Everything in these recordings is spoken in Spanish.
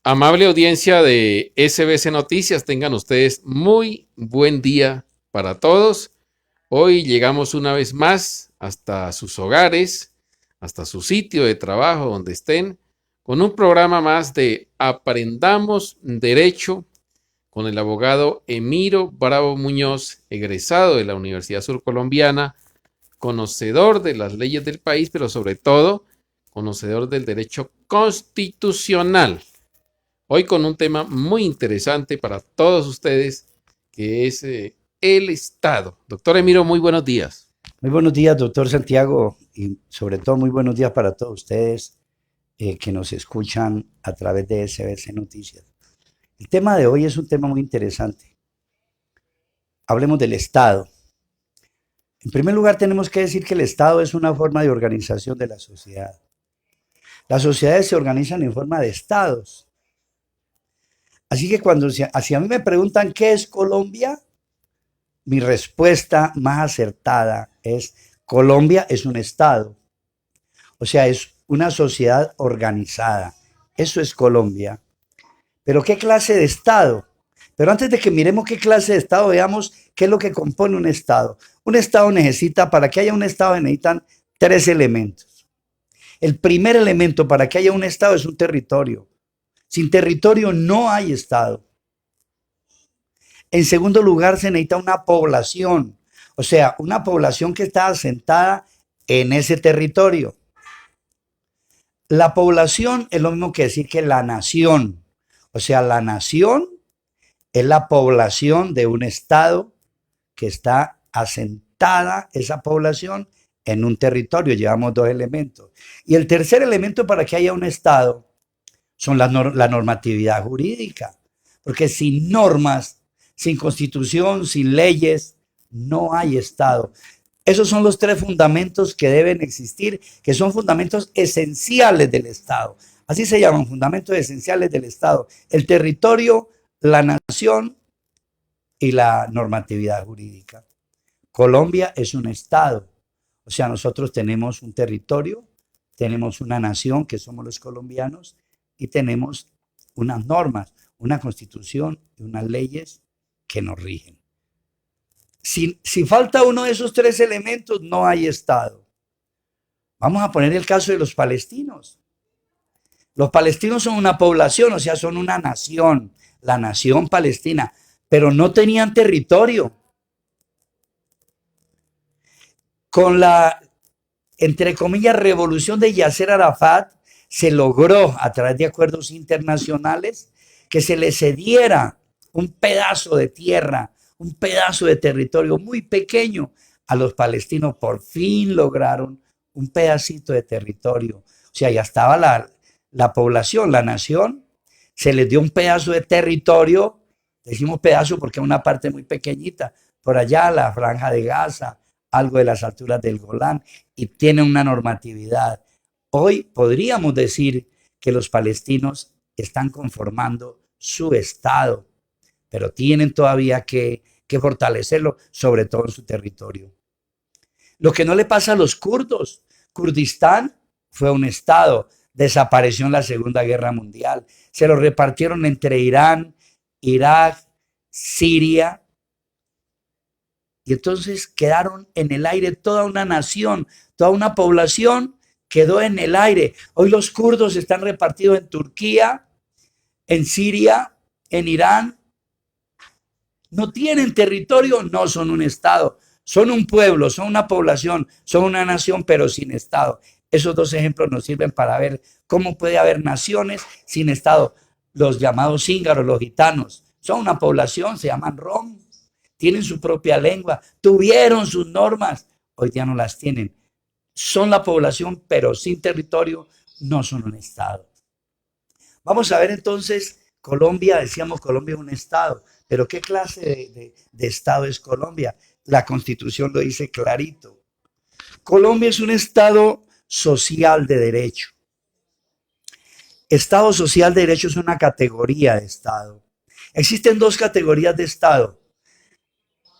Amable audiencia de SBC Noticias, tengan ustedes muy buen día para todos. Hoy llegamos una vez más hasta sus hogares, hasta su sitio de trabajo, donde estén, con un programa más de Aprendamos Derecho con el abogado Emiro Bravo Muñoz, egresado de la Universidad Surcolombiana, conocedor de las leyes del país, pero sobre todo conocedor del derecho constitucional. Hoy con un tema muy interesante para todos ustedes, que es el Estado. Doctor Emiro, muy buenos días. Muy buenos días, doctor Santiago, y sobre todo muy buenos días para todos ustedes que nos escuchan a través de SBC Noticias. El tema de hoy es un tema muy interesante. Hablemos del Estado. En primer lugar, tenemos que decir que el Estado es una forma de organización de la sociedad. Las sociedades se organizan en forma de estados. Así que cuando hacia mí me preguntan qué es Colombia, mi respuesta más acertada es: Colombia es un estado, o sea, es una sociedad organizada. Eso es Colombia. Pero ¿qué clase de estado? Pero antes de que miremos qué clase de estado, veamos qué es lo que compone un estado. Un estado necesita, para que haya un estado, necesitan tres elementos. El primer elemento para que haya un estado es un territorio. Sin territorio no hay estado. En segundo lugar, se necesita una población, o sea, una población que está asentada en ese territorio. La población es lo mismo que decir que la nación, o sea, la nación es la población de un estado que está asentada, esa población, en un territorio. Llevamos dos elementos. Y el tercer elemento para que haya un estado son la normatividad jurídica, porque sin normas, sin constitución, sin leyes, no hay Estado. Esos son los tres fundamentos que deben existir, que son fundamentos esenciales del Estado. Así se llaman, fundamentos esenciales del Estado: el territorio, la nación y la normatividad jurídica. Colombia es un Estado, o sea, nosotros tenemos un territorio, tenemos una nación que somos los colombianos y tenemos unas normas, una constitución y unas leyes que nos rigen. Si falta uno de esos tres elementos, no hay Estado. Vamos a poner el caso de los palestinos. Los palestinos son una población, o sea, son una nación, la nación palestina, pero no tenían territorio. Con la, entre comillas, revolución de Yasser Arafat, se logró, a través de acuerdos internacionales, que se le cediera un pedazo de tierra, un pedazo de territorio muy pequeño a los palestinos. Por fin lograron un pedacito de territorio. O sea, ya estaba la población, la nación, se les dio un pedazo de territorio. Decimos pedazo porque es una parte muy pequeñita, por allá la franja de Gaza, algo de las alturas del Golán, y tiene una normatividad. Hoy podríamos decir que los palestinos están conformando su Estado, pero tienen todavía que fortalecerlo, sobre todo en su territorio. Lo que no le pasa a los kurdos. Kurdistán fue un Estado, desapareció en la Segunda Guerra Mundial. Se lo repartieron entre Irán, Irak, Siria, y entonces quedaron en el aire toda una nación, toda una población quedó en el aire. Hoy los kurdos están repartidos en Turquía, en Siria, en Irán. No tienen territorio, no son un Estado. Son un pueblo, son una población, son una nación, pero sin Estado. Esos dos ejemplos nos sirven para ver cómo puede haber naciones sin Estado. Los llamados cíngaros, los gitanos, son una población, se llaman rom, tienen su propia lengua, tuvieron sus normas, hoy ya no las tienen. Son la población, pero sin territorio, no son un Estado. Vamos a ver entonces, Colombia, decíamos Colombia es un Estado, pero ¿qué clase de Estado es Colombia? La Constitución lo dice clarito. Colombia es un Estado social de derecho. Estado social de derecho es una categoría de Estado. Existen dos categorías de Estado: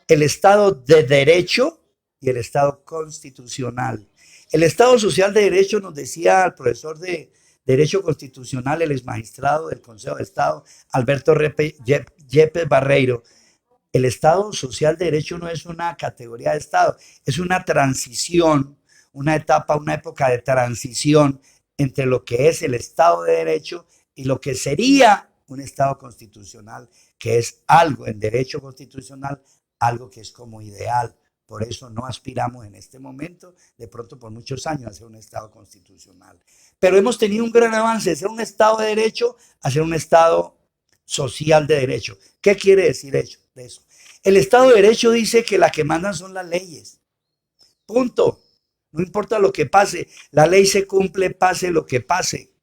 el Estado de derecho y el Estado constitucional. El Estado social de derecho, nos decía el profesor de Derecho Constitucional, el exmagistrado del Consejo de Estado, Alberto Yepes Barreiro. El Estado Social de Derecho no es una categoría de Estado, es una transición, una etapa, una época de transición entre lo que es el Estado de Derecho y lo que sería un Estado constitucional, que es algo en derecho constitucional, algo que es como ideal. Por eso no aspiramos en este momento, de pronto por muchos años, a ser un Estado constitucional. Pero hemos tenido un gran avance de ser un Estado de Derecho a ser un Estado social de derecho. ¿Qué quiere decir eso? El Estado de Derecho dice que las que mandan son las leyes. Punto. No importa lo que pase, la ley se cumple, pase lo que pase.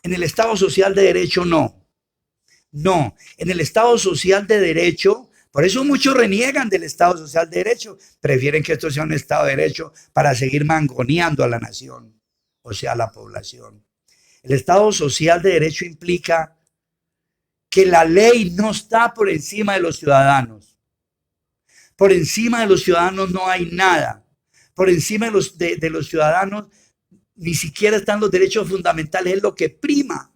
En el Estado social de derecho no. No, en el Estado social de derecho, por eso muchos reniegan del Estado social de derecho, prefieren que esto sea un Estado de derecho para seguir mangoneando a la nación, o sea, a la población. El Estado social de derecho implica que la ley no está por encima de los ciudadanos. Por encima de los ciudadanos no hay nada. Por encima de los ciudadanos ni siquiera están los derechos fundamentales, es lo que prima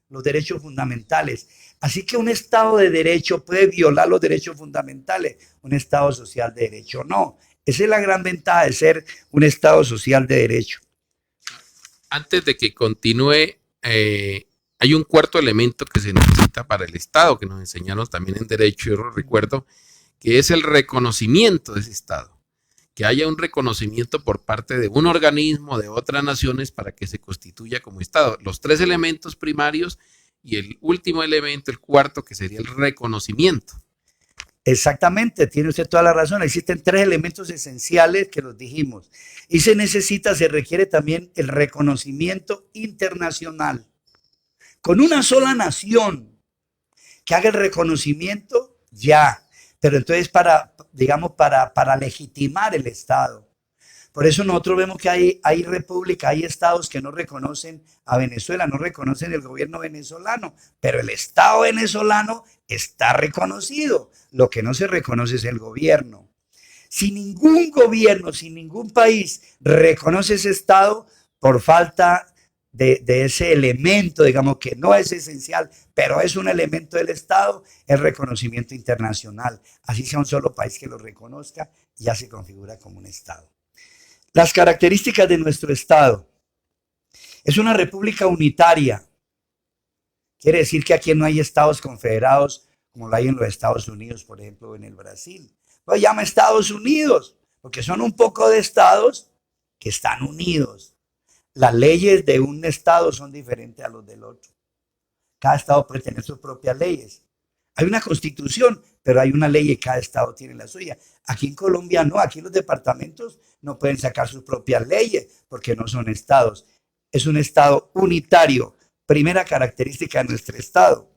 los derechos fundamentales. Así que un Estado de derecho puede violar los derechos fundamentales, un Estado social de derecho no. Esa es la gran ventaja de ser un Estado social de derecho. Antes de que continúe, hay un cuarto elemento que se necesita para el Estado, que nos enseñaron también en Derecho, yo lo recuerdo, que es el reconocimiento de ese Estado. Que haya un reconocimiento por parte de un organismo de otras naciones para que se constituya como Estado. Los tres elementos primarios y el último elemento, el cuarto, que sería el reconocimiento. Exactamente, tiene usted toda la razón. Existen tres elementos esenciales que los dijimos. Y se requiere también el reconocimiento internacional. Con una sola nación que haga el reconocimiento, ya. Pero entonces para legitimar el Estado. Por eso nosotros vemos que hay repúblicas, hay estados que no reconocen a Venezuela, no reconocen el gobierno venezolano, pero el Estado venezolano está reconocido. Lo que no se reconoce es el gobierno. Si ningún gobierno, si ningún país reconoce ese Estado por falta de ese elemento, digamos que no es esencial, pero es un elemento del Estado, el reconocimiento internacional. Así sea un solo país que lo reconozca, ya se configura como un Estado. Las características de nuestro Estado. Es una república unitaria. Quiere decir que aquí no hay estados confederados como lo hay en los Estados Unidos, por ejemplo, en el Brasil. Lo llama Estados Unidos, porque son un poco de estados que están unidos. Las leyes de un estado son diferentes a los del otro. Cada estado puede tener sus propias leyes. Hay una constitución, pero hay una ley y cada estado tiene la suya. Aquí en Colombia no, aquí los departamentos no pueden sacar sus propias leyes porque no son estados. Es un estado unitario. Primera característica de nuestro estado.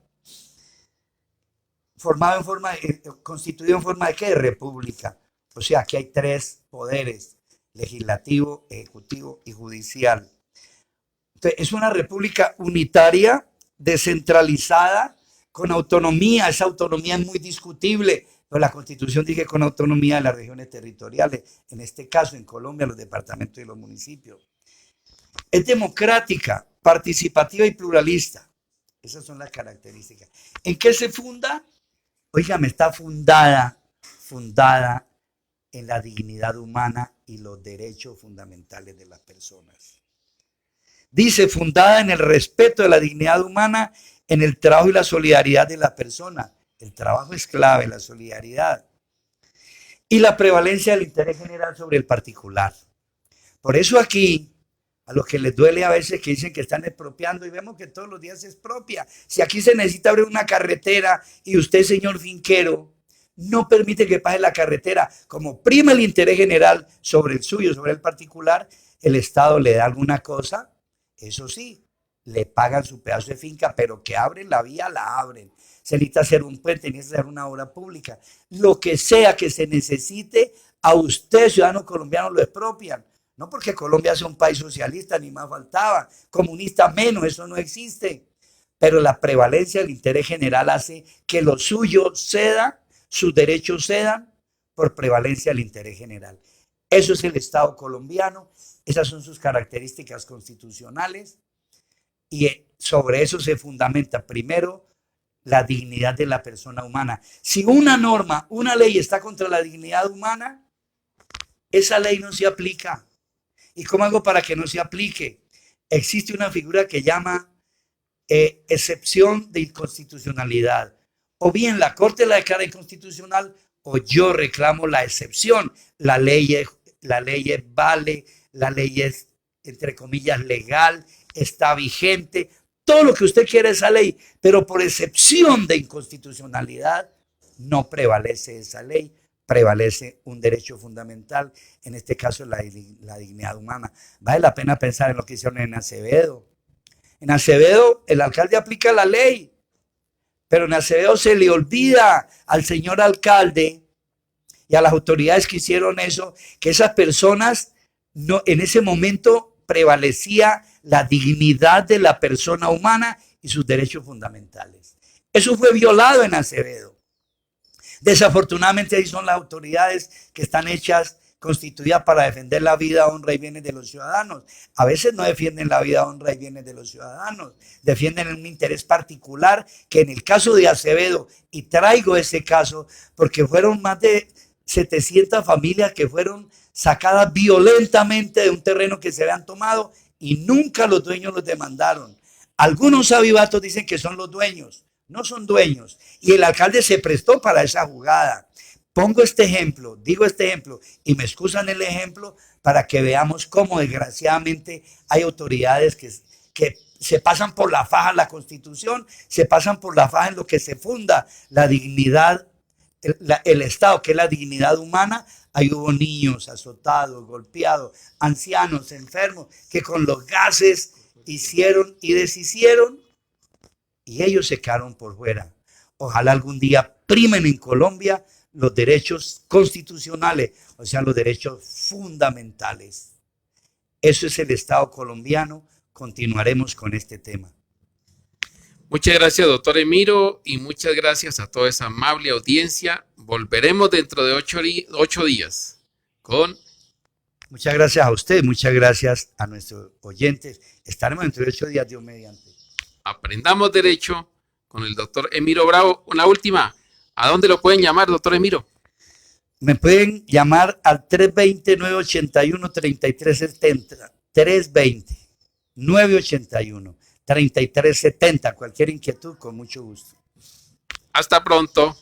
Constituido en forma de ¿qué? De república. O sea, aquí hay tres poderes: legislativo, ejecutivo y judicial. Entonces, es una república unitaria, descentralizada, con autonomía. Esa autonomía es muy discutible, pero la Constitución dice con autonomía de las regiones territoriales, en este caso en Colombia los departamentos y los municipios. Es democrática, participativa y pluralista. Esas son las características. ¿En qué se funda? Óigame, está fundada en la dignidad humana y los derechos fundamentales de las personas. Dice, fundada en el respeto de la dignidad humana, en el trabajo y la solidaridad de las personas. El trabajo es clave, la solidaridad. Y la prevalencia del interés general sobre el particular. Por eso aquí, a los que les duele a veces que dicen que están expropiando, y vemos que todos los días se expropia. Si aquí se necesita abrir una carretera y usted, señor finquero, no permite que pase la carretera, como prima el interés general sobre el suyo, sobre el particular, el Estado le da alguna cosa. Eso sí, le pagan su pedazo de finca, pero que abren la vía, la abren. Se necesita hacer un puente, necesita hacer una obra pública. Lo que sea que se necesite, a usted, ciudadano colombiano, lo expropian. No porque Colombia sea un país socialista, ni más faltaba. Comunista menos, eso no existe. Pero la prevalencia del interés general hace que lo suyo ceda, sus derechos cedan por prevalencia del interés general. Eso es el Estado colombiano. Esas son sus características constitucionales. y sobre eso se fundamenta primero la dignidad de la persona humana. Si una norma, una ley está contra la dignidad humana, esa ley no se aplica. ¿Y cómo hago para que no se aplique? Existe una figura que llama excepción de inconstitucionalidad. O bien la Corte la declara inconstitucional o yo reclamo la excepción. La ley vale, la ley es, entre comillas, legal, está vigente, todo lo que usted quiere esa ley, pero por excepción de inconstitucionalidad no prevalece esa ley, prevalece un derecho fundamental, en este caso la dignidad humana. Vale la pena pensar en lo que hicieron en Acevedo. En Acevedo el alcalde aplica la ley, pero en Acevedo se le olvida al señor alcalde y a las autoridades que hicieron eso, que esas personas no, en ese momento prevalecía la dignidad de la persona humana y sus derechos fundamentales. Eso fue violado en Acevedo. Desafortunadamente ahí son las autoridades que están hechas, constituidas para defender la vida, honra y bienes de los ciudadanos. A veces no defienden la vida, honra y bienes de los ciudadanos, defienden un interés particular que en el caso de Acevedo, y traigo ese caso porque fueron más de 700 familias que fueron sacadas violentamente de un terreno que se habían tomado y nunca los dueños los demandaron. Algunos avivatos dicen que son los dueños, no son dueños, y el alcalde se prestó para esa jugada. Pongo este ejemplo, digo este ejemplo y me excusan el ejemplo para que veamos cómo desgraciadamente hay autoridades que se pasan por la faja la Constitución, se pasan por la faja en lo que se funda la dignidad, el Estado, que es la dignidad humana. Ahí hubo niños azotados, golpeados, ancianos, enfermos, que con los gases hicieron y deshicieron y ellos se quedaron por fuera. Ojalá algún día primen en Colombia los derechos constitucionales, o sea, los derechos fundamentales. Eso es el Estado colombiano. Continuaremos con este tema. Muchas gracias, doctor Emiro, y muchas gracias a toda esa amable audiencia. Volveremos dentro de 8 días con... Muchas gracias a usted, muchas gracias a nuestros oyentes. Estaremos dentro de 8 días, Dios mediante. Aprendamos Derecho con el doctor Emiro Bravo. Una última. ¿A dónde lo pueden llamar, doctor Emiro? Me pueden llamar al 320-981-3370. 320-981-3370. Cualquier inquietud, con mucho gusto. Hasta pronto.